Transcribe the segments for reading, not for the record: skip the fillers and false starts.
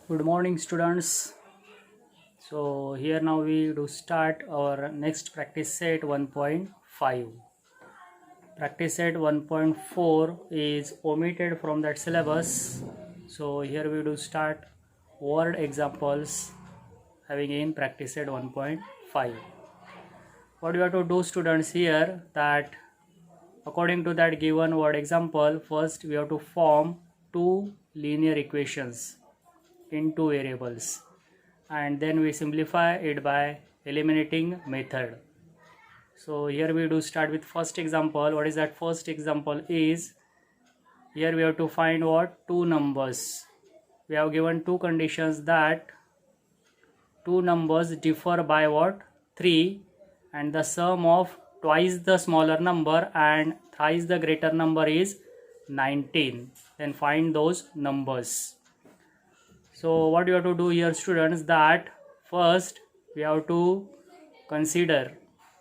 Good morning, students. So here now we do start our next practice set 1.5. Practice set 1.4 is omitted from that syllabus. So here we do start word examples having in practice set 1.5. What you have to do, students, here that according to that given word example, first we have to form two linear equations in two variables, and then we simplify it by eliminating method. So here we do start with first example. What is that first example is, here we have to find what? Two numbers. We have given two conditions that two numbers differ by what? 3, and the sum of twice the smaller number and thrice the greater number is 19. Then find those numbers. So what you have to do here, students, that first we have to consider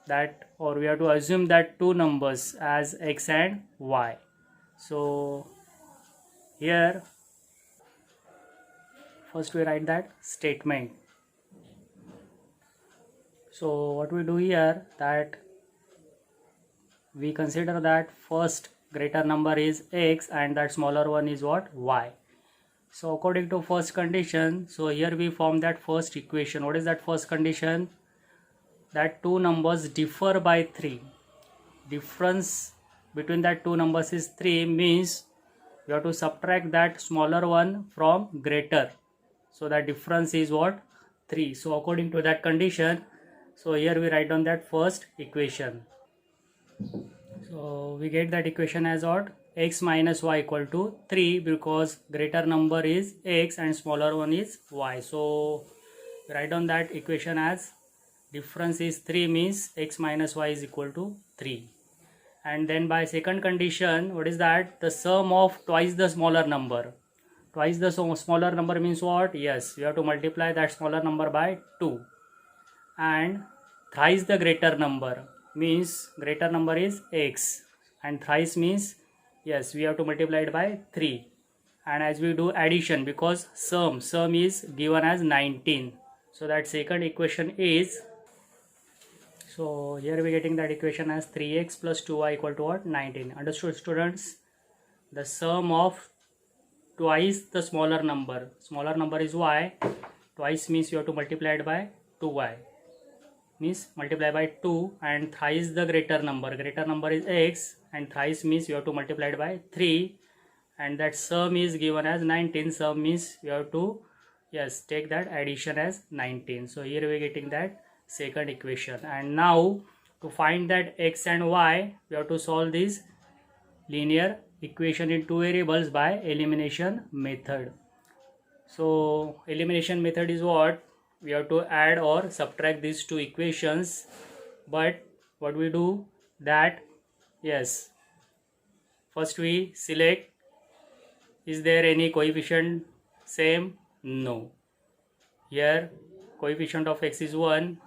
that, or we have to assume that two numbers as x and y. So here first we write that statement. So what we do here, that we consider that first greater number is x and that smaller one is what? Y. So according to first condition, so here we form that first equation. What is that first condition? That two numbers differ by 3. Difference between that two numbers is 3, means we have to subtract that smaller one from greater. So that difference is what? 3. So according to that condition, so here we write down that first equation. So we get that equation as what? X minus y equal to 3, because greater number is x and smaller one is y. So we write down that equation as difference is 3, means x minus y is equal to 3. And then by second condition, what is that? The sum of twice the smaller number. Twice the smaller number means what? Yes, we have to multiply that smaller number by 2. And thrice the greater number means greater number is x, and thrice means yes, we have to multiply it by 3. And as we do addition, because sum is given as 19, so that second equation is, so here we are getting that equation as 3x plus 2y equal to what? 19. Understood, students? The sum of twice the smaller number is y, twice means you have to multiply it by 2y, means multiply by 2, and thrice the greater number is x, and thrice means you have to multiply it by 3, and that sum is given as 19. Sum means you have to yes take that addition as 19. So here we are getting that second equation. And now to find that x and y, we have to solve this linear equation in two variables by elimination method. So elimination method is what? We have to add or subtract these two equations. But what we do that, yes, first we select, is there any coefficient same? No. Here coefficient of x is 1,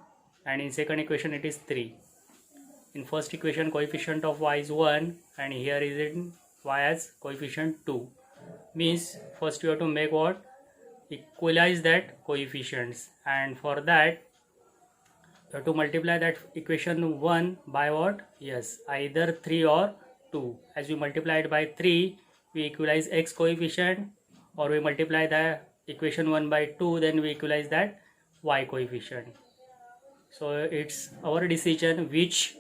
and in second equation it is 3. In first equation coefficient of y is 1, and here is in y as coefficient 2. Means first you have to make what? Equalize that coefficients, and for that you have to multiply that equation 1 by what? Yes, either 3 or 2. As we multiply it by 3, we equalize x coefficient, or we multiply the equation 1 by 2, then we equalize that y coefficient. So it's our decision which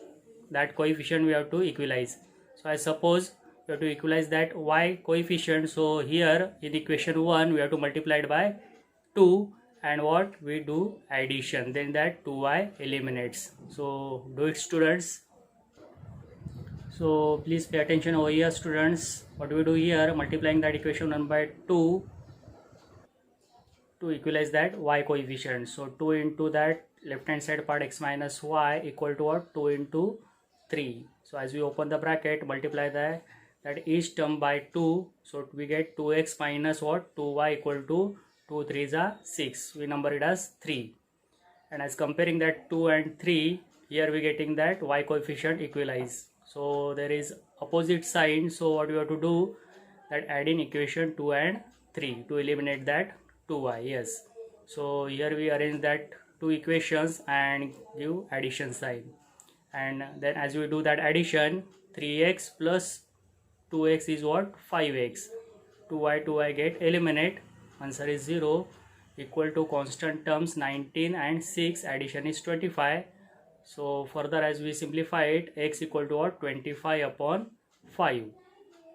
that coefficient we have to equalize. So I suppose we have to equalize that y coefficient. So here in equation 1 we have to multiply it by 2, and what? We do addition, then that 2y eliminates. So do it, students. So please pay attention over here, students. What we do here, multiplying that equation 1 by 2 to equalize that y coefficient. So 2 into that left hand side part x minus y equal to what? 2 into 3. So as we open the bracket, multiply that each term by 2, so we get 2x minus what? 2y equal to 2 3s are 6. We number it as 3. And as comparing that 2 and 3, here we getting that y coefficient equalize. So there is opposite sign. So what we have to do, that add in equation 2 and 3 to eliminate that 2y. Yes, so here we arrange that two equations and give addition sign, and then as we do that addition, 3x plus 2x is what? 5x. 2y get eliminate, answer is 0, equal to constant terms 19 and 6, addition is 25. So further as we simplify it, x equal to what? 25 upon 5.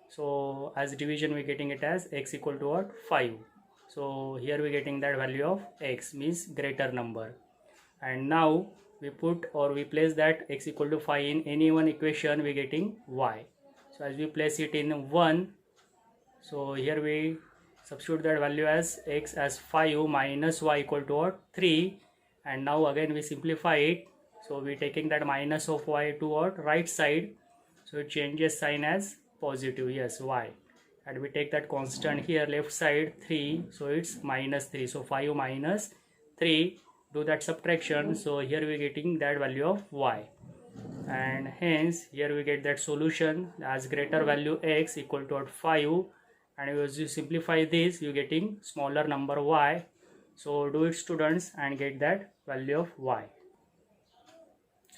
So as division we getting it as x equal to what? 5. So here we getting that value of x, means greater number. And now we put or we place that x equal to 5 in any one equation, we getting y. So as we place it in 1, so here we substitute that value as x as 5 minus y equal to what? 3. And now again we simplify it, so we taking that minus of y to what? Right side, so it changes sign as positive, yes, y. And we take that constant here left side 3, so it's minus 3, so 5 minus 3, do that subtraction, so here we getting that value of y. And hence here we get that solution as greater value x equal to 5, and as you simplify this you getting smaller number y. So do it students and get that value of y.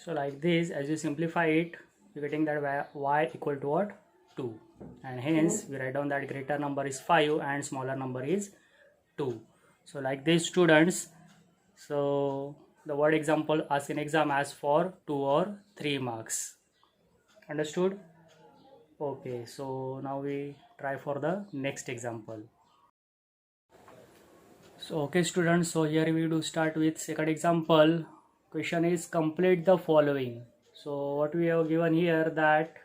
So like this, as you simplify it, you getting that y equal to what? 2, and hence we write down that greater number is 5 and smaller number is 2. So like this students, so the word example asked in exam as for 2 or 3 marks. Understood? Okay, so now we try for the next example. So okay students, so here we do start with second example. Question is complete the following. So what we have given here, that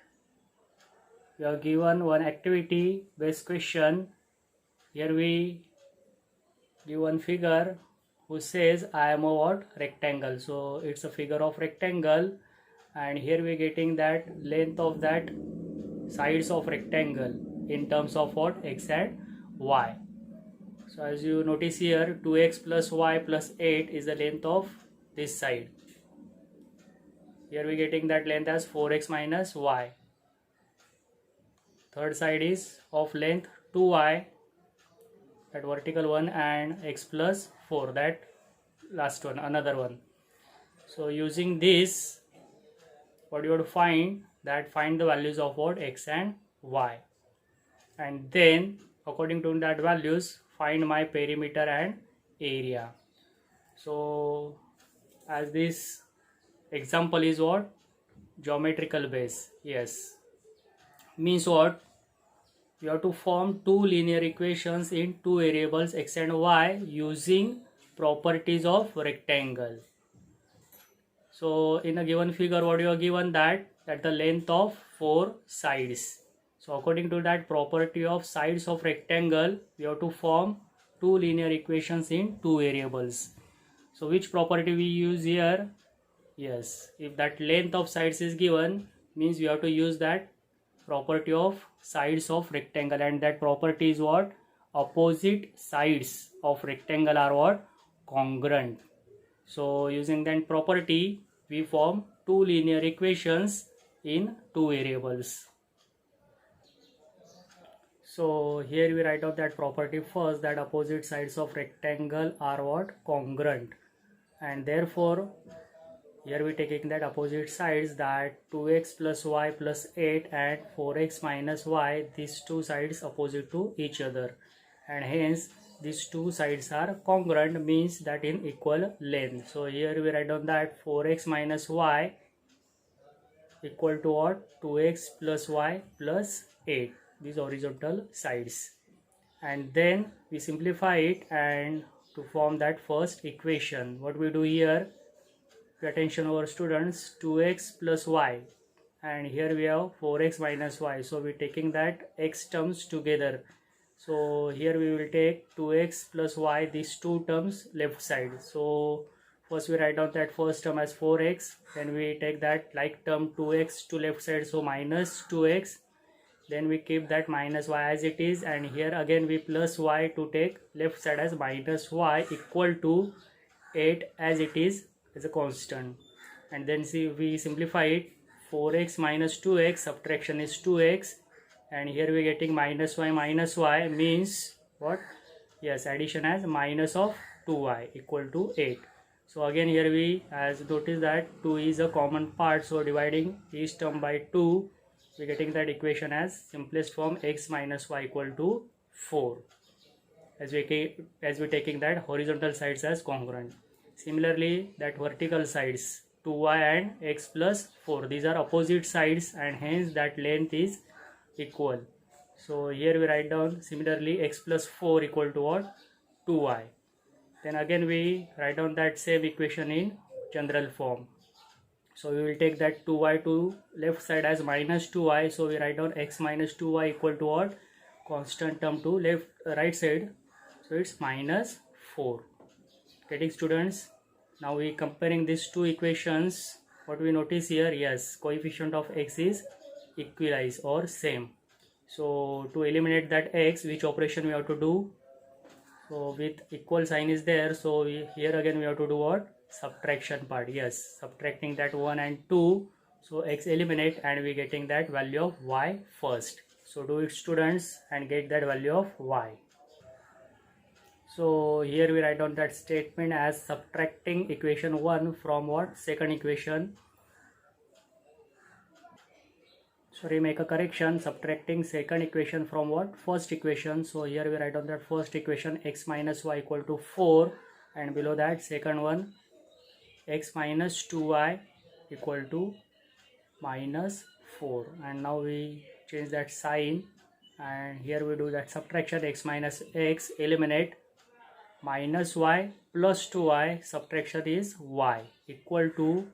we have given one activity based question. Here we give one figure who says I am a what? Rectangle. So it's a figure of rectangle, and here we getting that length of that sides of rectangle in terms of what? X and y. So as you notice here, 2x plus y plus 8 is the length of this side. Here we getting that length as 4x minus y. Third side is of length 2y, that vertical one, and x plus 4, that last one, another one. So using this, what you have to find, that find the values of what? X and y, and then according to that values find my perimeter and area. So as this example is what? Geometrical base. Yes, means what? You have to form two linear equations in two variables x and y using properties of rectangle. So in a given figure, what you are given, that the length of 4 sides. So according to that property of sides of rectangle, we have to form two linear equations in two variables. So which property we use here? Yes, if that length of sides is given, means we have to use that property of sides of rectangle, and that property is what? Opposite sides of rectangle are what? Congruent. So using that property, we form two linear equations in two variables. So here we write out that property first, that opposite sides of rectangle are what? Congruent, and therefore here we taking that opposite sides, that 2x plus y plus 8 and 4x minus y, these two sides opposite to each other, and hence these two sides are congruent, means that in equal length. So here we write down that 4x minus y equal to what? 2x plus y plus 8, these horizontal sides, and then we simplify it and to form that first equation. What we do here, pay attention over students, 2x plus y, and here we have 4x minus y, so we taking that x terms together. So here we will take 2x plus y, these two terms left side. So first we write down that first term as 4x, then we take that like term 2x to left side, so minus 2x, then we keep that minus y as it is, and here again we plus y to take left side as minus y equal to 8 as it is as a constant. And then see, we simplify it, 4x minus 2x, subtraction is 2x, and here we getting minus y means what? yes, addition as minus of 2y equal to 8. So again here we as notice that 2 is a common part, so dividing each term by 2 we getting that equation as simplest form x minus y equal to 4, as we taking that horizontal sides as congruent. Similarly that vertical sides 2y and x plus 4, these are opposite sides and hence that length is equal. So here we write down similarly x plus 4 equal to what? 2y. Then again we write down that same equation in general form. So we will take that 2y to left side as minus 2y. So we write down x minus 2y equal to what? Constant term to right side. So it's minus 4. Getting students? Now we comparing these two equations. What we notice here? Yes, coefficient of x is equalize or same. So to eliminate that x, which operation we have to do? So with equal sign is there, so here again we have to do what? Subtraction part. Yes, subtracting that 1 and 2, so x eliminate and we getting that value of y first. So do it students and get that value of y. So here we write down that statement as subtracting equation 1 from what? Second equation. Sorry, make a correction, subtracting second equation from what? First equation. So here we write down that first equation x minus y equal to 4, and below that second one x minus 2y equal to minus 4. And now we change that sign and here we do that subtraction, x minus x eliminate, minus y plus 2y, subtraction is y equal to,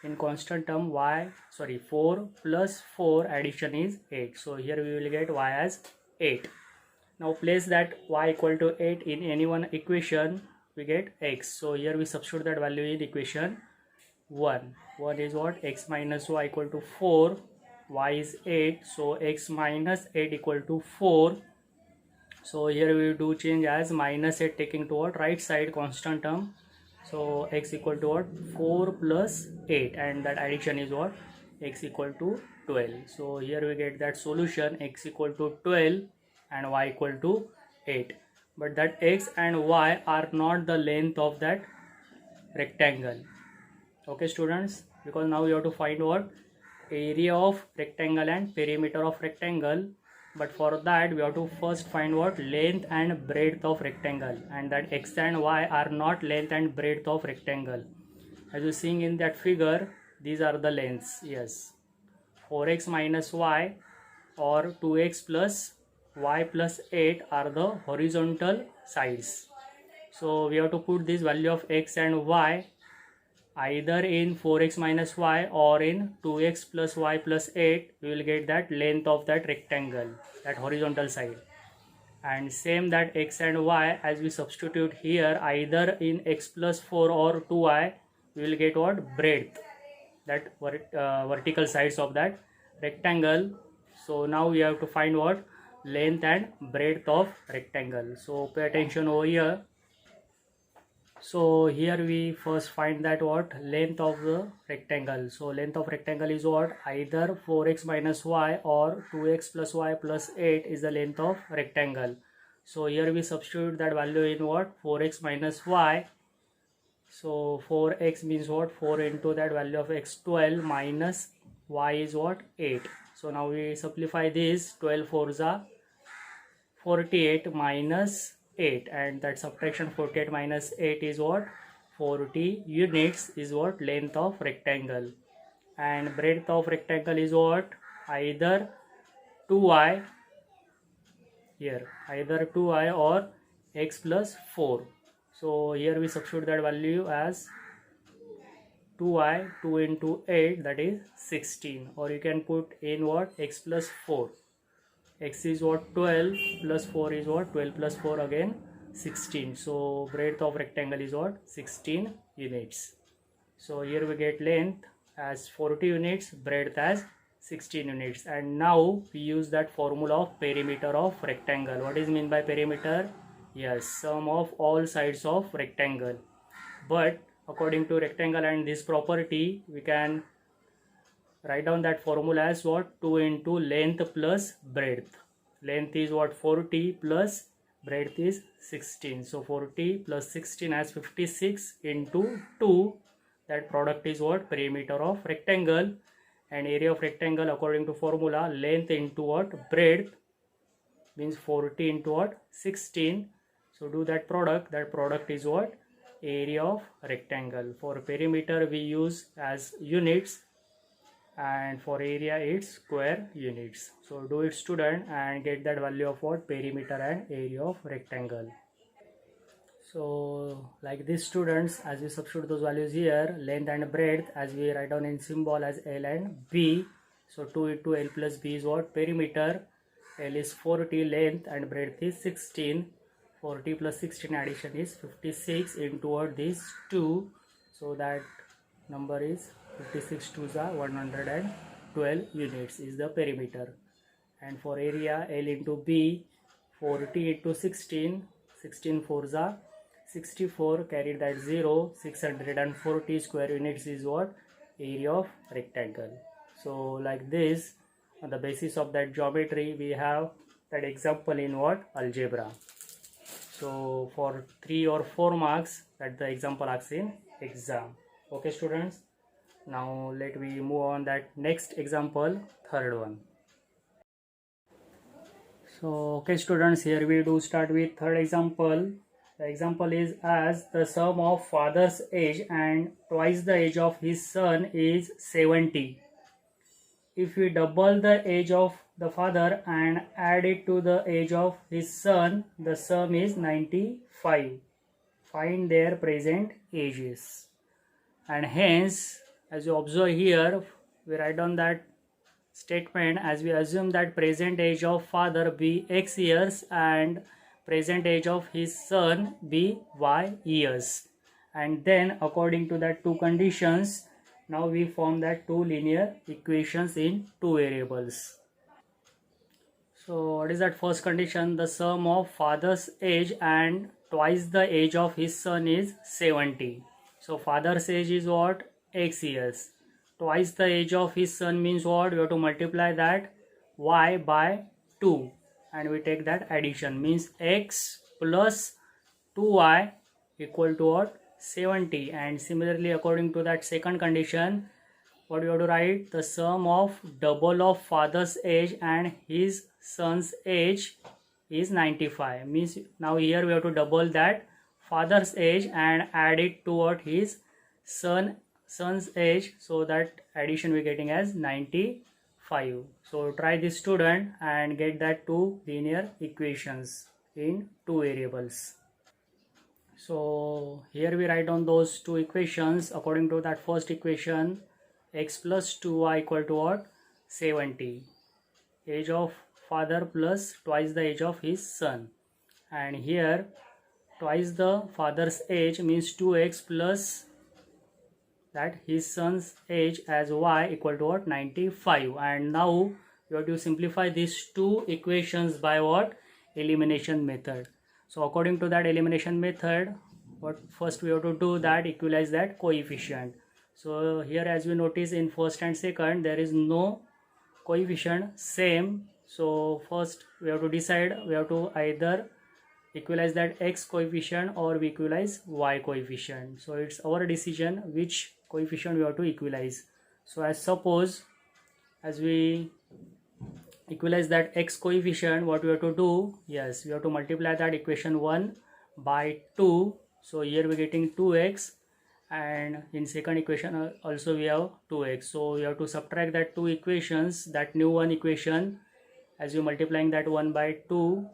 in constant term 4 plus 4 addition is 8. So here we will get y as 8. Now place that y equal to 8 in any one equation, we get x. So here we substitute that value in equation 1. 1 is what? X minus y equal to 4, y is 8. So x minus 8 equal to 4. So here we do change as minus 8 taking toward right side constant term. So x equal to what? 4 plus 8, and that addition is what? X equal to 12. So here we get that solution x equal to 12 and y equal to 8. But that x and y are not the length of that rectangle. Okay students, because now you have to find what? Area of rectangle and perimeter of rectangle. But for that we have to first find what? Length and breadth of rectangle, and that x and y are not length and breadth of rectangle. As you seeing in that figure, these are the lengths. Yes, 4x minus y or 2x plus y plus 8 are the horizontal sides. So we have to put this value of x and y either in 4x minus y or in 2x plus y plus 8. We will get that length of that rectangle, that horizontal side. And same that x and y, as we substitute here either in x plus 4 or 2y, we will get what? Breadth, that vertical sides of that rectangle. So now we have to find what? Length and breadth of rectangle. So pay attention over here. So here we first find that what? Length of the rectangle. So length of rectangle is what? Either 4x minus y or 2x plus y plus 8 is the length of rectangle. So here we substitute that value in what? 4x minus y. So 4x means what? 4 into that value of x 12 minus y is what? 8. So now we simplify this. 12 4s are 48 minus 8, and that subtraction 48 minus 8 is what? 40 units is what? Length of rectangle. And breadth of rectangle is what? Either 2y, here either 2y or x plus 4. So here we substitute that value as 2y, 2 into 8, that is 16, or you can put in what? X plus 4. X is what? 12 plus 4 is what? 12 plus 4 again 16. So breadth of rectangle is what? 16 units. So here we get length as 40 units, breadth as 16 units. And now we use that formula of perimeter of rectangle. What is mean by perimeter? Yes, sum of all sides of rectangle. But according to rectangle and this property, we can write down that formula as what? 2 into length plus breadth. Length is what? 40 plus breadth is 16. So 40 plus 16 as 56 into 2. That product is what? Perimeter of rectangle. And area of rectangle according to formula, length into what? Breadth, means 40 into what? 16. So do that product is what? Area of rectangle. For perimeter we use as units, and for area it's square units. So do it student and get that value of what? Perimeter and area of rectangle. So like this students, as we substitute those values here, length and breadth as we write down in symbol as L and B. So 2 into L plus B is what? Perimeter. L is 40, length and breadth is 16. 40 plus 16 addition is 56 into what? These 2. So that number is 56 2s are 112 units is the perimeter. And for area, L into B, 40 into 16, 16 4s are 64, carried that 0, 640 square units is what? Area of rectangle. So like this, on the basis of that geometry, we have that example in what? Algebra. So for 3 or 4 marks, that the example asks in exam. Okay students, now let me move on that next example, third one. So okay students, here we do start with third example. The example is, as the sum of father's age and twice the age of his son is 70. If we double the age of the father and add it to the age of his son, the sum is 95. Find their present ages. And hence, as you observe here, we write down that statement as we assume that present age of father be x years and present age of his son be y years, and then according to that two conditions, now we form that two linear equations in two variables. So what is that first condition? The sum of father's age and twice the age of his son is 70. So father's age is what? X years. Twice the age of his son means what? We have to multiply that y by 2 and we take that addition, means x plus 2y equal to what? 70. And similarly according to that second condition, what you have to write? The sum of double of father's age and his son's age is 95. Means now here we have to double that father's age and add it to what? His son's age. So that addition we are getting as 95. So try this student and get that two linear equations in two variables. So here we write down those two equations. According to that first equation, x plus 2y equal to what? 70. Age of father plus twice the age of his son. And here twice the father's age means 2x plus that his son's age as y equal to what? 95. And now you have to simplify these two equations by what? Elimination method. So according to that elimination method, what first we have to do that equalize that coefficient. So here as we notice in first and second there is no coefficient same. So first we have to decide, we have to either equalize that x coefficient or we equalize y coefficient. So it's our decision which coefficient we have to equalize. So as suppose as we equalize that x coefficient, what we have to do? Yes, we have to multiply that equation 1 by 2. So here we are getting 2x, and in second equation also we have 2x. So we have to subtract that two equations, that new one equation, as we multiplying that 1 by 2,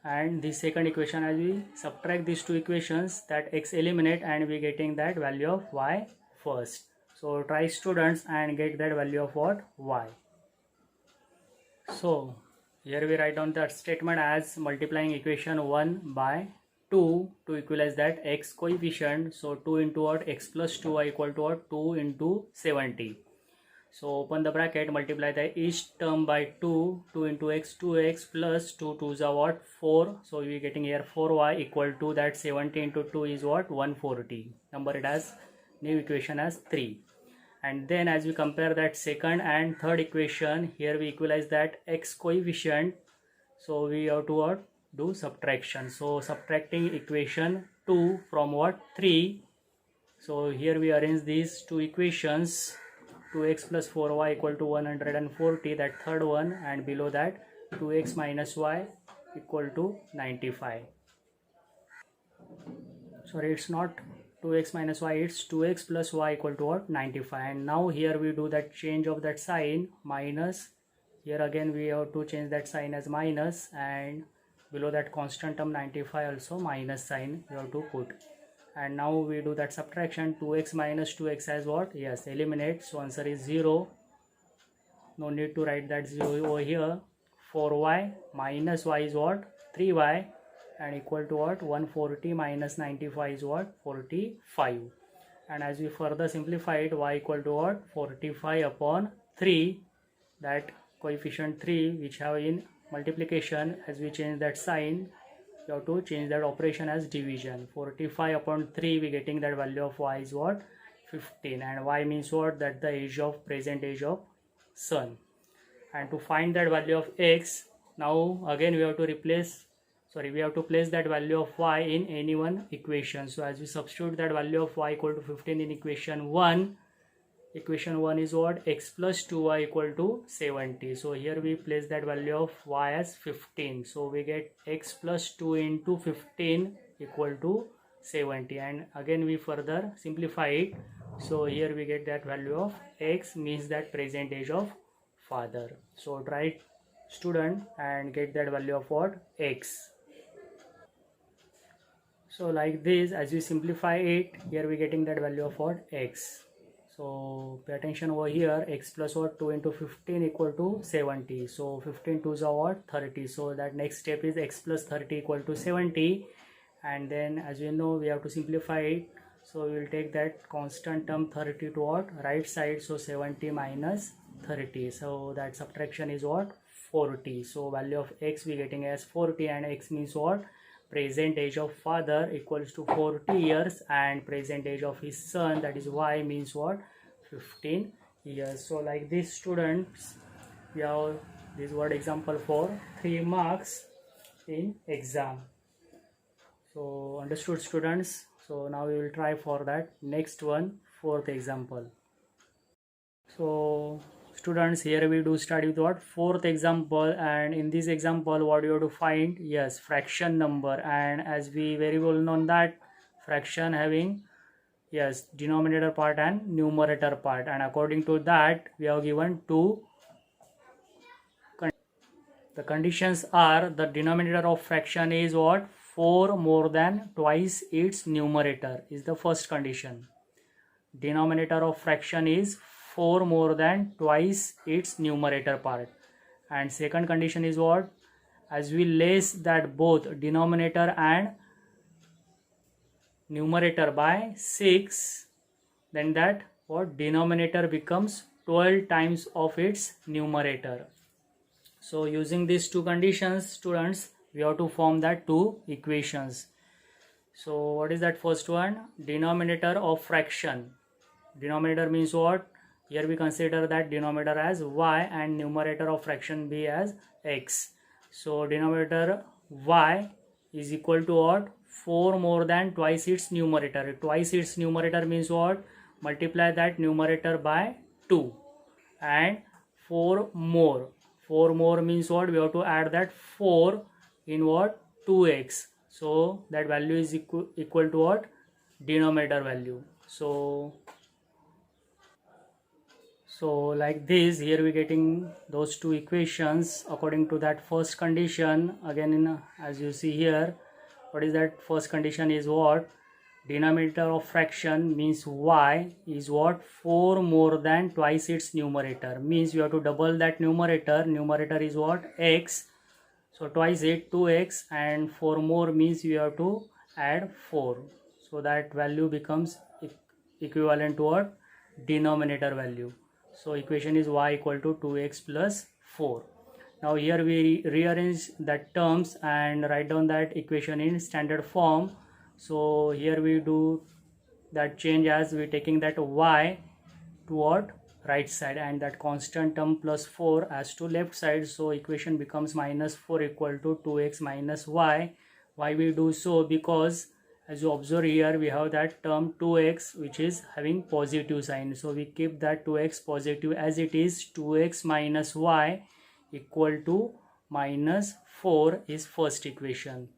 and the second equation as we subtract these two equations, that x eliminate and we getting that value of y first. So try students and get that value of what? Y. So here we write down that statement as multiplying equation 1 by 2 to equalize that x coefficient. So 2 into what? X plus 2y equal to what? 2 into 70. So open the bracket, multiply the each term by 2, 2 into x, 2x plus 2 2s are what? 4. So we are getting here 4y equal to that 70 into 2 is what? 140. Number it as new equation as 3. And then as we compare that second and third equation, here we equalize that x coefficient. So we have to what? do subtraction. So subtracting equation 2 from what? 3. So here we arrange these two equations. 2x plus 4y equal to 140, that third one, and below that 2x minus y equal to 95. Sorry, it's not 2x minus y, it's 2x plus y equal to what? 95. And now here we do that change of that sign, minus. Here again we have to change that sign as minus, and below that constant term 95 also minus sign we have to put. And now we do that subtraction. 2x minus 2x as what? Yes, eliminate. So answer is 0. No need to write that 0 over here. 4y minus y is what? 3y, and equal to what? 140 minus 95 is what? 45. And as we further simplify it, y equal to what? 45 upon 3. That coefficient 3 which have in multiplication, as we change that sign, you have to change that operation as division. 45 upon 3, we getting that value of y is what? 15. And y means what? That the age of, present age of sun. And to find that value of x, now again we have to we have to place that value of y in any one equation. So as we substitute that value of y equal to 15 in equation 1, equation 1 is what? X plus 2y equal to 70. So here we place that value of y as 15. So we get x plus 2 into 15 equal to 70. And again we further simplify it. So here we get that value of x means that present age of father. So try, student, and get that value of what? X. So like this, as we simplify it, here we getting that value of what? X. So pay attention over here. X plus what? 2 into 15 equal to 70. So 15 2s are what? 30. So that next step is x plus 30 equal to 70. And then as we know, we have to simplify it. So we will take that constant term 30 to what? Right side. So 70 minus 30. So that subtraction is what? 40. So value of x we getting as 40, and x means what? Present age of father equals to 40 years, and present age of his son, that is y, means what? 15 years. So like this, students, we have this word example for 3 marks in exam. So understood, students? So now we will try for that next one, 4th example. So students, here we do start with what? 4th example. And in this example, what you have to find? Yes, fraction number. And as we very well know that fraction having, yes, denominator part and numerator part. And according to that, we have given two. The conditions are, the denominator of fraction is what? 4 more than twice its numerator is the first condition. Denominator of fraction is 4 more than twice its numerator part. And second condition is what? As we less that both denominator and numerator by 6, then that what? Denominator becomes 12 times of its numerator. So using these two conditions, students, we have to form that two equations. So what is that first one? Denominator of fraction. Denominator means what? Here we consider that denominator as y and numerator of fraction be as x. So denominator y is equal to what? 4 more than twice its numerator. Twice its numerator means what? Multiply that numerator by 2. And 4 more. 4 more means what? We have to add that 4 in what? 2x. So that value is equal to what? Denominator value. So like this, here we getting those two equations according to that first condition. Again, as you see here, what is that first condition is what? Denominator of fraction means y is what? 4 more than twice its numerator. Means you have to double that numerator. Numerator is what? X. So twice it, 2x, and 4 more means you have to add 4. So that value becomes equivalent to what? Denominator value. So equation is y equal to 2x plus 4. Now here we rearrange that terms and write down that equation in standard form. So here we do that change as we taking that y to what? right side, and that constant term plus 4 as to left side. So equation becomes minus 4 equal to 2x minus y. Why we do so? Because as you observe here, we have that term 2x which is having positive sign, so we keep that 2x positive as it is. 2x minus y equal to minus 4 is first equation.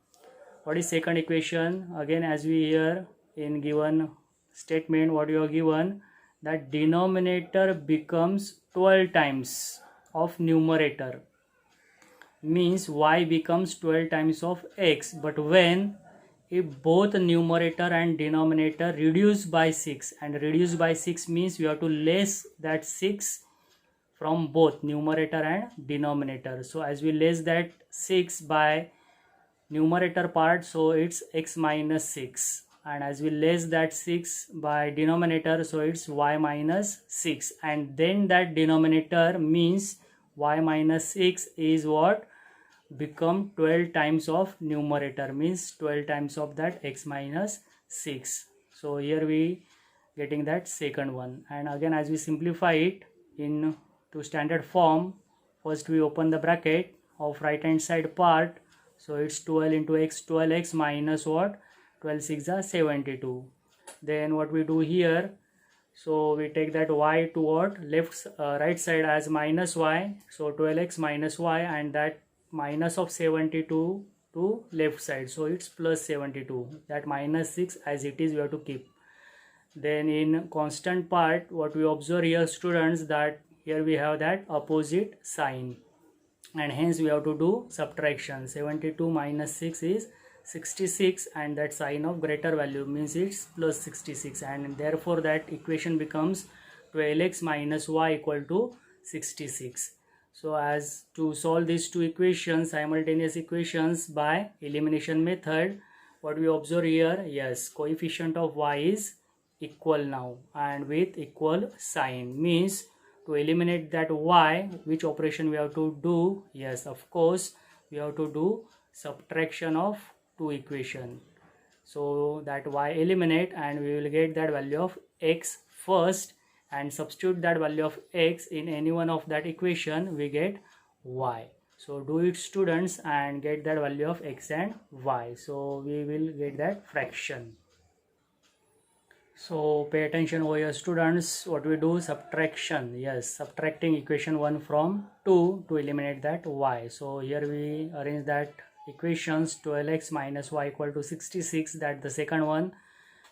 What is second equation? Again, as we hear in given statement, what you are given, that denominator becomes 12 times of numerator, means y becomes 12 times of x. But when if both numerator and denominator reduce by 6, and reduce by 6 means you have to less that 6 from both numerator and denominator. So as we less that 6 by numerator part, so it's x minus 6, and as we less that 6 by denominator, so it's y minus 6, and then that denominator means y minus 6 is what become 12 times of numerator, means 12 times of that x minus 6. So here we getting that second one. And again, as we simplify it in to standard form, first we open the bracket of right hand side part, so it's 12 into x, 12x minus what, 12 6 are 72. Then what we do here, so we take that y to what, left right side as minus y, so 12x minus y, and that minus of 72 to left side, so it's plus 72. That minus 6 as it is we have to keep. Then in constant part, what we observe here, students, that here we have that opposite sign, and hence we have to do subtraction. 72 minus 6 is 66, and that sign of greater value means it's plus 66, and therefore that equation becomes 12x minus y equal to 66. So as to solve these two equations, simultaneous equations by elimination method, what we observe here, yes, coefficient of y is equal now and with equal sign, means to eliminate that y, which operation we have to do? Yes, of course we have to do subtraction of two equation. So that y eliminate, and we will get that value of x first, and substitute that value of x in any one of that equation, we get y. So do it, students, and get that value of x and y. So we will get that fraction. So pay attention over here, students. What we do? Subtraction. Yes, subtracting equation 1 from 2 to eliminate that y. So here we arrange that equations. 12x minus y equal to 66, that the second one,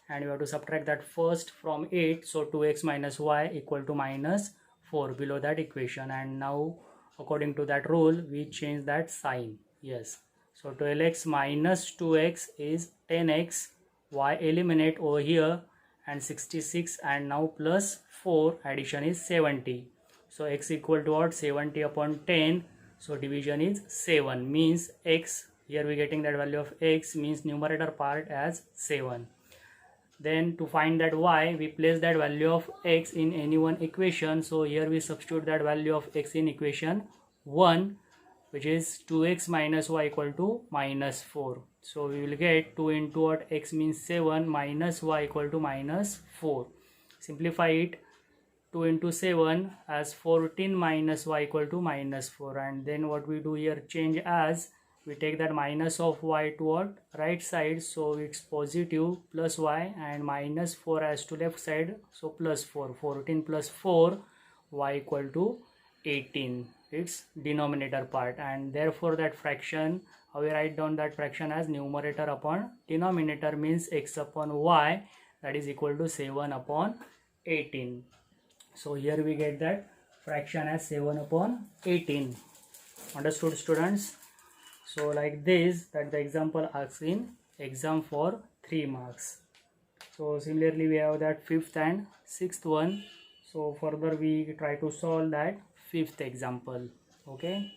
and you have to subtract that first from 8, so 2x minus y equal to minus 4 below that equation. And now according to that rule we change that sign. Yes, so 12x minus 2x is 10x, y eliminate over here, and 66, and now plus 4 addition is 70. So x equal to what? 70 upon 10, so division is 7, means x, here we getting that value of x, means numerator part as 7. Then to find that y, we place that value of x in any one equation. So here we substitute that value of x in equation 1, which is 2x minus y equal to minus 4. So we will get 2 into what, x means 7, minus y equal to minus 4. Simplify it, 2 into 7 as 14 minus y equal to minus 4. And then what we do here, change as, we take that minus of y to what, right side, so it's positive plus y, and minus 4 as to left side, so plus 4. 14 plus 4, y equal to 18, it's denominator part, and therefore that fraction, we write down that fraction as numerator upon denominator, means x upon y, that is equal to 7 upon 18. So here we get that fraction as 7 upon 18. Understood, students? So like this, that the example asks in exam for 3 marks. So similarly we have that 5th and 6th one. So further we try to solve that 5th example. Okay.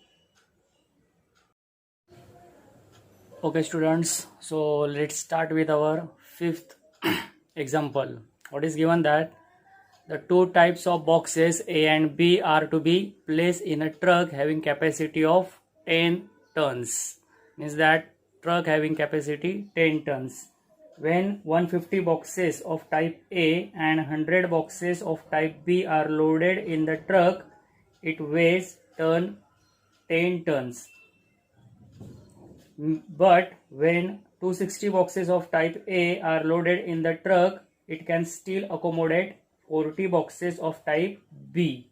Okay, students. So let's start with our 5th example. What is given? That the two types of boxes A and B are to be placed in a truck having capacity of 10 tons. Means that truck having capacity 10 tons. when 150 boxes of type A and 100 boxes of type B are loaded in the truck, it weighs 10 tons. But when 260 boxes of type A are loaded in the truck, it can still accommodate 40 boxes of type B,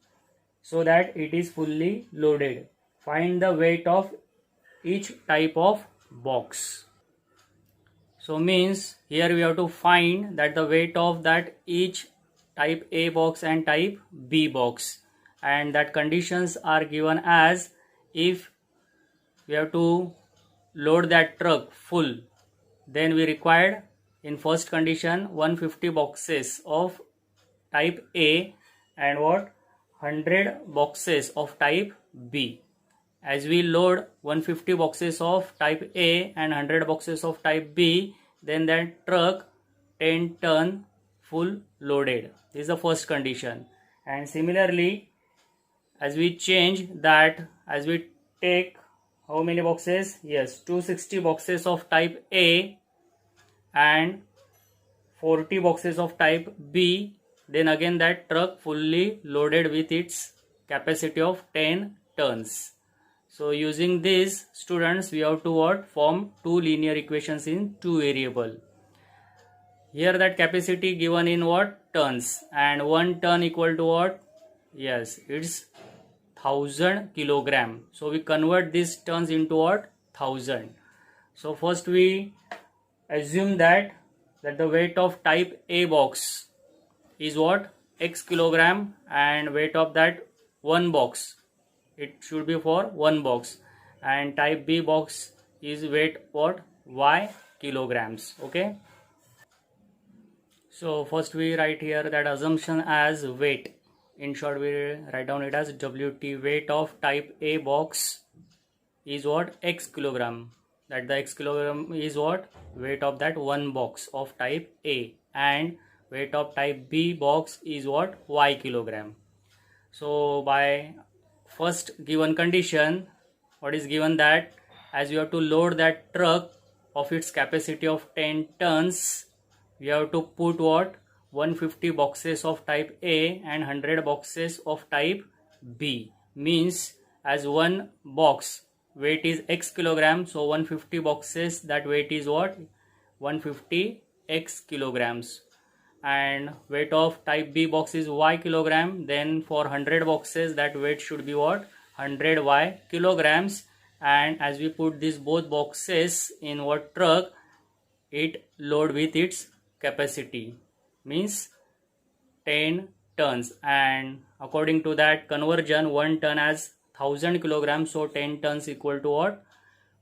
so that it is fully loaded. Find the weight of each type of box. So means here we have to find that the weight of that each type A box and type B box, and that conditions are given as if we have to load that truck full, then we required in first condition 150 boxes of type A and what 100 boxes of type B. As we load 150 boxes of type A and 100 boxes of type B, then that truck 10 ton full loaded. This is the first condition. And similarly, as we change that, as we take how many boxes? Yes, 260 boxes of type A and 40 boxes of type B, then again that truck fully loaded with its capacity of 10 tons. So using this, students, we have to what? Form two linear equations in two variable. Here that capacity given in what? Tons, and 1 ton equal to what? Yes, it's 1000 kilogram. So we convert these tons into what? 1000. So first we assume that the weight of type A box is what? X kilogram, and weight of that one box, it should be for one box, and type B box is weight what? Y kilograms. Okay. So first we write here that assumption as weight. In short, we write down it as WT, weight of type A box is what? X kilogram. That the X kilogram is what? Weight of that one box of type A, and weight of type B box is what? Y kilogram. So by first given condition, what is given that as you have to load that truck of its capacity of 10 tons, we have to put what? 150 boxes of type A and 100 boxes of type B. Means as one box weight is X kilogram, so 150 boxes, that weight is what? 150 X kilograms. And weight of type B box is Y kilogram, then for 100 boxes that weight should be what? 100 Y kilograms. And as we put these both boxes in what truck, it load with its capacity, means 10 tons, and according to that conversion, 1 ton as 1000 kilograms, so 10 tons equal to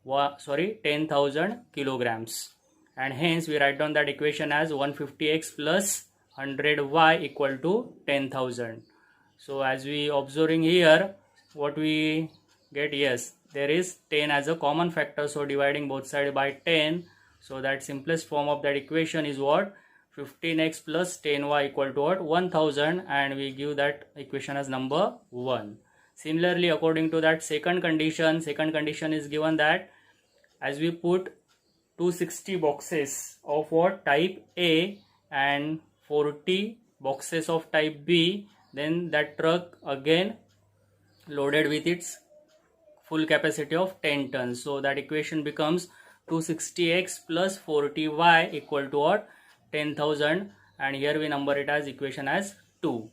what? 10,000 kilograms. And hence we write down that equation as 150x plus 100y equal to 10,000. So as we observing here, what we get? Yes, there is 10 as a common factor, so dividing both sides by 10, so that simplest form of that equation is what? 15x plus 10y equal to what? 1000, and we give that equation as number 1. Similarly, according to that second condition is given that as we put 260 boxes of what? Type A and 40 boxes of type B, then that truck again loaded with its full capacity of 10 tons. So that equation becomes 260x plus 40y equal to what? 10,000, and here we number it as equation as 2.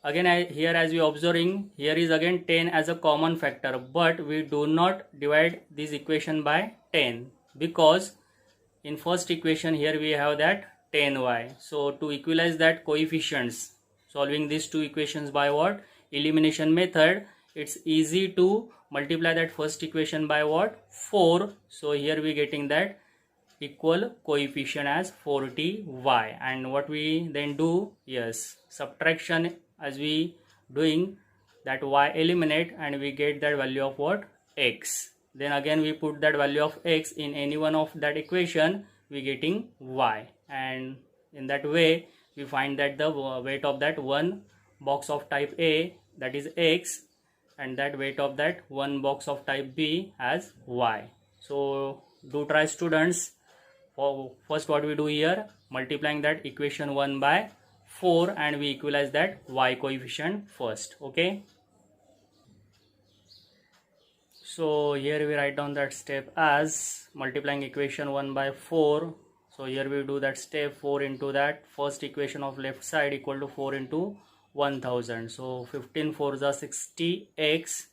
Again, here as we observing, here is again 10 as a common factor, but we do not divide this equation by 10, because in first equation here we have that 10y. So to equalize that coefficients, solving these two equations by what? Elimination method, it's easy to multiply that first equation by what? 4. So here we getting that equal coefficient as 40y, and what we then do? Yes, subtraction as we doing that y eliminate, and we get that value of what? X. Then again we put that value of x in any one of that equation, we getting y, and in that way we find that the weight of that one box of type A, that is x, and that weight of that one box of type B as y. So do try, students, first what we do here, multiplying that equation 1 by 4 and we equalize that y coefficient first. Okay, so here we write down that step as multiplying equation 1 by 4. So here we do that step 4 into that first equation of left side equal to 4 into 1000. So 15 4s are 60x,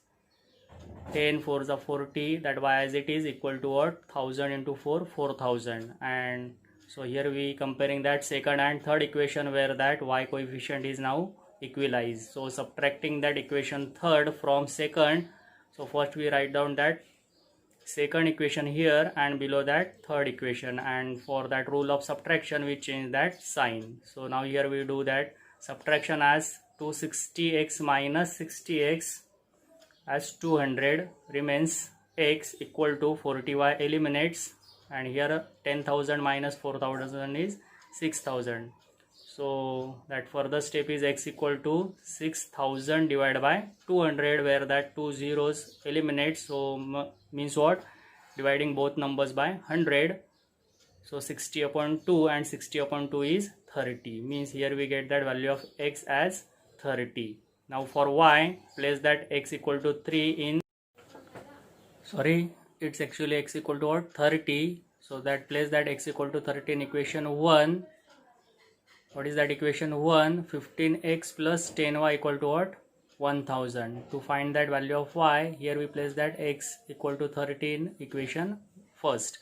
10 4s are 40, that y as it is equal to what, 1000 into 4, 4000. And so here we comparing that second and third equation where that y coefficient is now equalized. So subtracting that equation third from second, so first we write down that second equation here and below that third equation, and for that rule of subtraction we change that sign. So now here we do that subtraction as 260x minus 60x as 200 remains x equal to 40y eliminates, and here 10,000 minus 4,000 is 6,000. So that further step is x equal to 6,000 divided by 200 where that 2 zeros eliminates. So means what, dividing both numbers by 100. So 60 upon 2 and 60 upon 2 is 30, means here we get that value of x as 30. Now for y, place that x equal to 3 in, sorry, it's actually x equal to what, 30. So that place that x equal to 30 in equation 1. What is that equation 1? 15x plus 10y equal to what? 1000. To find that value of y, here we place that x equal to 30 in equation first.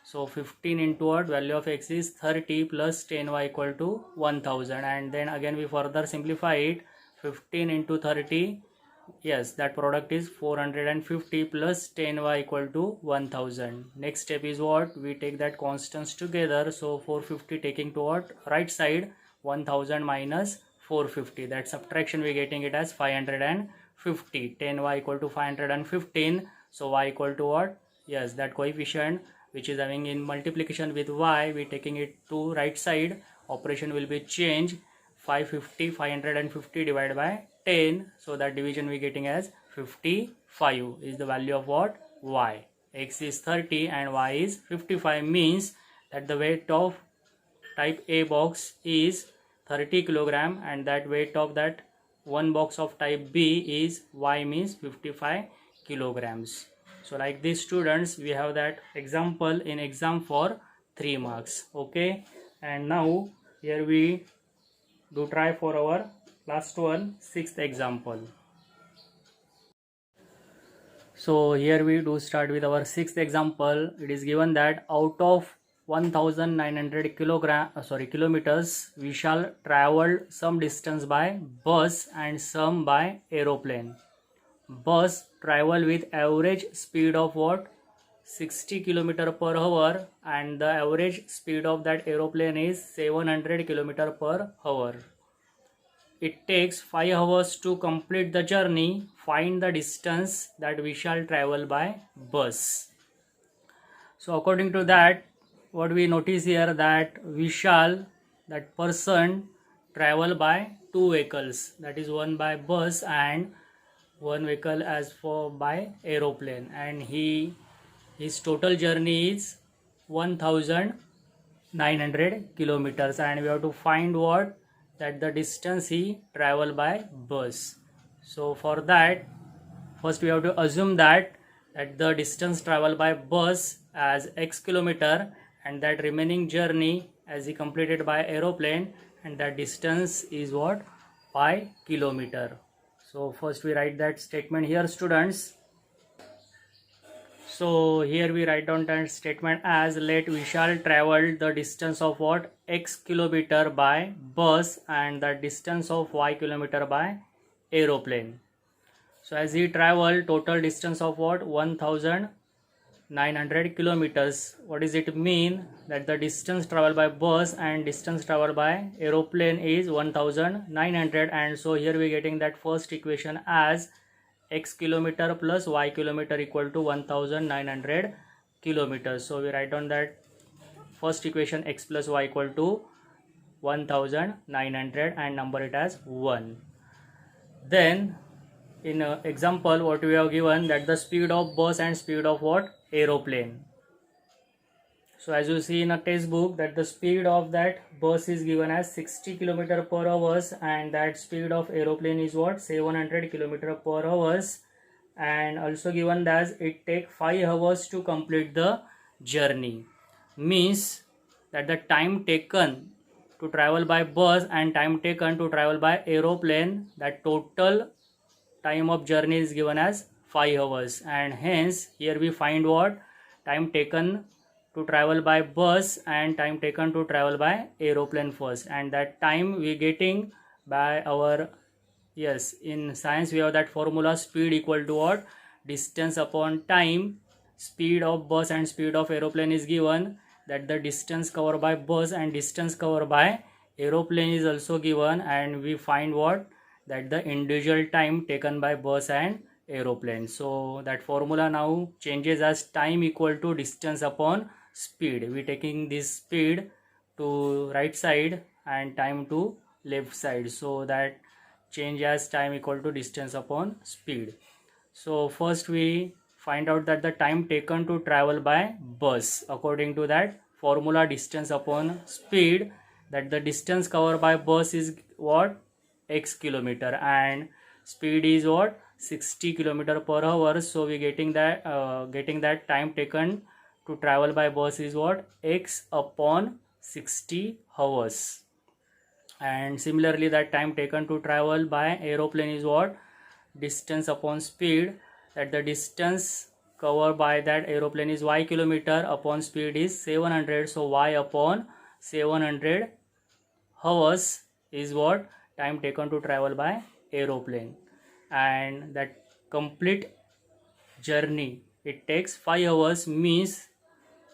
So 15 into what, value of x is 30 plus 10y equal to 1000, and then again we further simplify it. 15 into 30, yes, that product is 450 plus 10y equal to 1000. Next step is what, we take that constants together. So 450 taking to what, right side, 1000 minus 450, that subtraction we getting it as 550. 10y equal to 515. So y equal to what, yes, that coefficient which is having in multiplication with y, we taking it to right side, operation will be changed. 550 divided by 10, so that division we getting as 55 is the value of what, y. X is 30 and y is 55, means that the weight of type A box is 30 kilogram and that weight of that one box of type B is y, means 55 kilograms. So like this students, we have that example in exam for 3 marks. Okay, and now here we do try for our last one, 6th example. So here we do start with our 6th example. It is given that out of 1900 kilometers, we shall travel some distance by bus and some by aeroplane. Bus travel with average speed of what, 60 km per hour, and the average speed of that aeroplane is 700 km per hour. It takes 5 hours to complete the journey. Find the distance that we shall travel by bus. So according to that, what we notice here, that we shall, that person, travel by 2 vehicles, that is one by bus and one vehicle as for by aeroplane, and his total journey is 1900 kilometers, and we have to find what, that the distance he travel by bus. So for that, first we have to assume that the distance travel by bus as x kilometer, and that remaining journey as he completed by aeroplane, and that distance is what, pi kilometer. So first we write that statement here students. So here we write down that statement as, let we shall travel the distance of what, x kilometer by bus and the distance of y kilometer by aeroplane. So as he travel total distance of what, 1900 kilometers. What does it mean? That the distance traveled by bus and distance traveled by aeroplane is 1900, and so here we getting that first equation as x kilometer plus y kilometer equal to 1900 kilometers. So we write down that first equation, x plus y equal to 1900 and number it as 1. Then in example what we have given, that the speed of bus and speed of what, aeroplane. So as you see in a textbook that the speed of that bus is given as 60 km per hours, and that speed of aeroplane is what, 700 km per hours, and also given as it take 5 hours to complete the journey. Means that the time taken to travel by bus and time taken to travel by aeroplane, that total time of journey is given as 5 hours, and hence here we find what, time taken to travel by bus and time taken to travel by aeroplane first, and that time we getting by our, yes, in science we have that formula, speed equal to what, distance upon time. Speed of bus and speed of aeroplane is given, that the distance covered by bus and distance covered by aeroplane is also given, and we find what, that the individual time taken by bus and aeroplane. So that formula now changes as time equal to distance upon speed. We taking this speed to right side and time to left side, so that change as time equal to distance upon speed. So first we find out that the time taken to travel by bus, according to that formula, distance upon speed, that the distance covered by bus is what, x kilometer, and speed is what, 60 kilometer per hour. So we getting that time taken to travel by bus is what, x upon 60 hours. And similarly that time taken to travel by aeroplane is what, distance upon speed, that the distance covered by that aeroplane is y kilometer upon speed is 700, so y upon 700 hours is what, time taken to travel by aeroplane, and that complete journey it takes 5 hours, means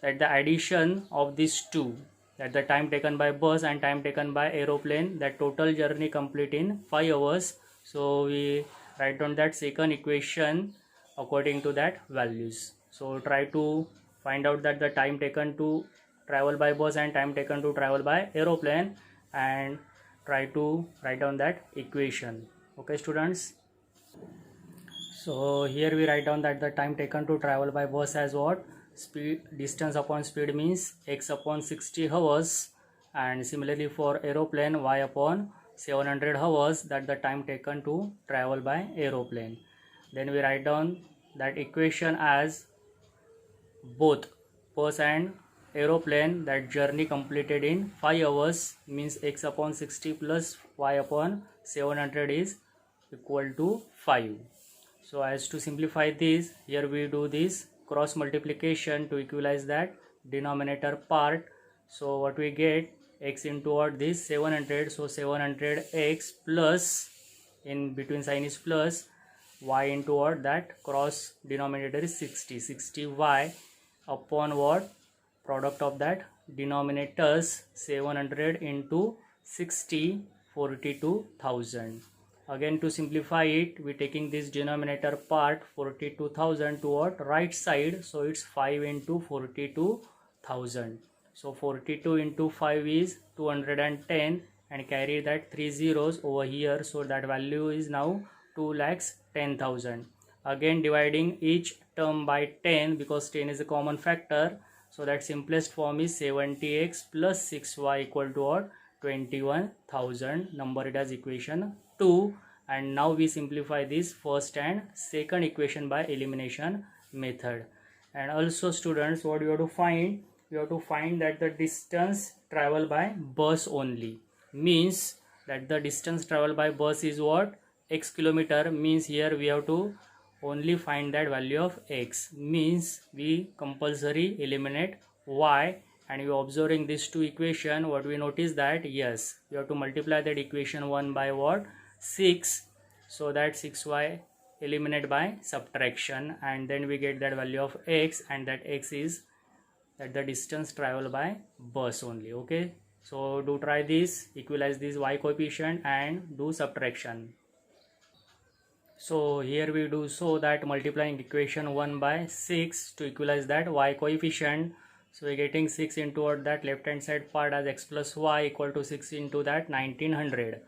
that the addition of these two, that the time taken by bus and time taken by aeroplane, that total journey complete in 5 hours. So we write down that second equation according to that values. So try to find out that the time taken to travel by bus and time taken to travel by aeroplane, and try to write down that equation. Okay students, so here we write down that the time taken to travel by bus as what, speed, distance upon speed means x upon 60 hours, and similarly for aeroplane y upon 700 hours, that the time taken to travel by aeroplane. Then we write down that equation as both bus and aeroplane, that journey completed in 5 hours means x upon 60 plus y upon 700 is equal to 5. So as to simplify this, here we do this cross multiplication to equalize that denominator part. So what we get, x into what, this 700, so 700x plus, in between sign is plus, y into what, that cross denominator is 60y upon what, product of that denominators 700 into 60, 42,000. Again to simplify it, we taking this denominator part 42,000 to what, right side, so it's 5 into 42,000. So 42 into 5 is 210, and carry that 3 zeros over here, so that value is now 2,10,000. Again dividing each term by 10 because 10 is a common factor, so that simplest form is 70x plus 6y equal to what, 21,000. Number it as equation 2. And now we simplify this first and second equation by elimination method. And also students, what you have to find, you have to find that the distance traveled by bus only, means that the distance traveled by bus is what, x kilometer, means here we have to only find that value of x, means we compulsory eliminate y. And you observing these two equation, what we notice that, yes, you have to multiply that equation 1 by what, 6, so that 6y eliminate by subtraction, and then we get that value of x, and that x is that the distance traveled by bus only. Okay, so do try this, equalize this y coefficient and do subtraction. So here we do so that multiplying equation 1 by 6 to equalize that y coefficient. So we're getting 6 into that left hand side part as x plus y equal to 6 into that 1900.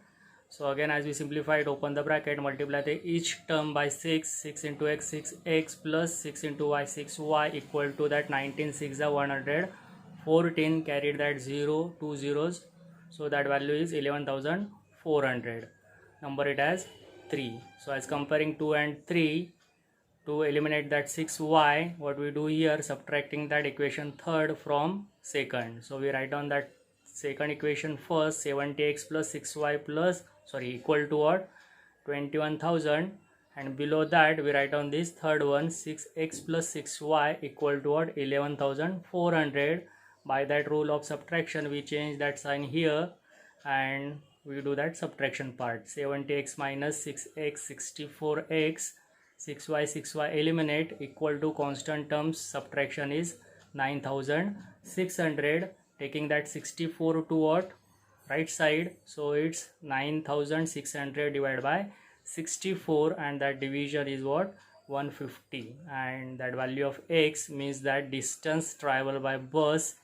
So again as we simplify it, open the bracket, multiply the each term by 6, 6 into x, 6x plus 6 into y, 6y equal to that 19 6 100 14 carried that 2 zeros, so that value is 11,400. Number it as 3. So as comparing 2 and 3, to eliminate that 6y, what we do here, subtracting that equation third from second. So we write down that second equation first, 70x plus 6y plus equal to what, 21,000, and below that we write down this third one, 6x plus 6y equal to what, 11,400. By that rule of subtraction we change that sign here and we do that subtraction part. 70x minus 6x, 64x, 6y 6y eliminate, equal to constant terms subtraction is 9,600. Taking that 64 to what, right side, so it's 9,600 divided by 64, and that division is what, 150, and that value of x means that distance traveled by bus,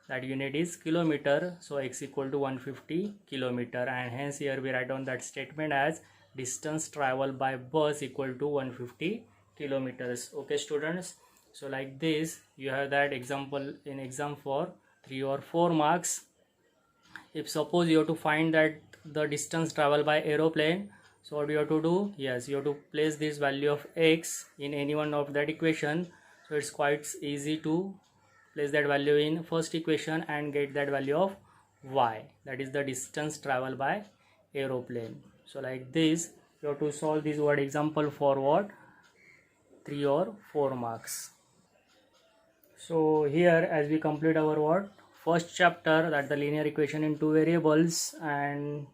that unit is kilometer, so x equal to 150 kilometer, and hence here we write down that statement as distance traveled by bus equal to 150 kilometers. Okay students, so like this you have that example in exam for 3 or 4 marks. If suppose you have to find that the distance traveled by aeroplane, so what you have to do, yes, you have to place this value of x in any one of that equation. So it's quite easy to place that value in first equation and get that value of y, that is the distance traveled by aeroplane. So like this you have to solve this word example for what, 3 or 4 marks. So here as we complete our what, first chapter, that the linear equation in two variables, and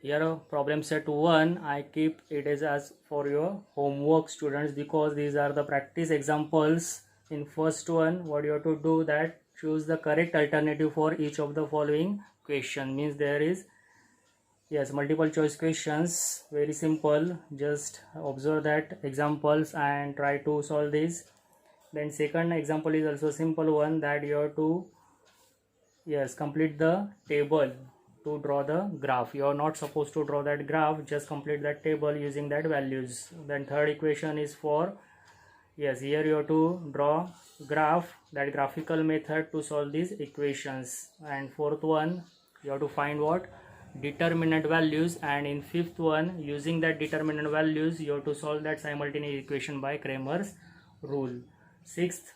here problem set 1 I keep it as for your homework students, because these are the practice examples. In first one, what you have to do, that choose the correct alternative for each of the following question, means there is, yes, multiple choice questions, very simple, just observe that examples and try to solve this. Then second example is also simple one, that you have to, yes, complete the table to draw the graph. You are not supposed to draw that graph, just complete that table using that values. Then third equation is for, yes, here you have to draw graph, that graphical method to solve these equations. And fourth one, you have to find what, determinant values, and in fifth one, using that determinant values you have to solve that simultaneous equation by Cramer's rule. Sixth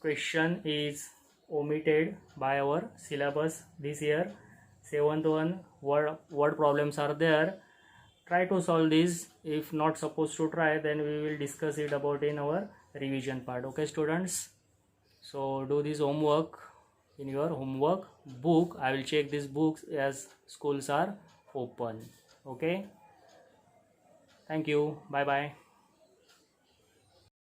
question is omitted by our syllabus this year. Seventh one, word problems are there, try to solve these. If not supposed to try, then we will discuss it about in our revision part. Okay students, so do this homework in your homework book. I will check these books as schools are open. Okay, thank you, bye bye.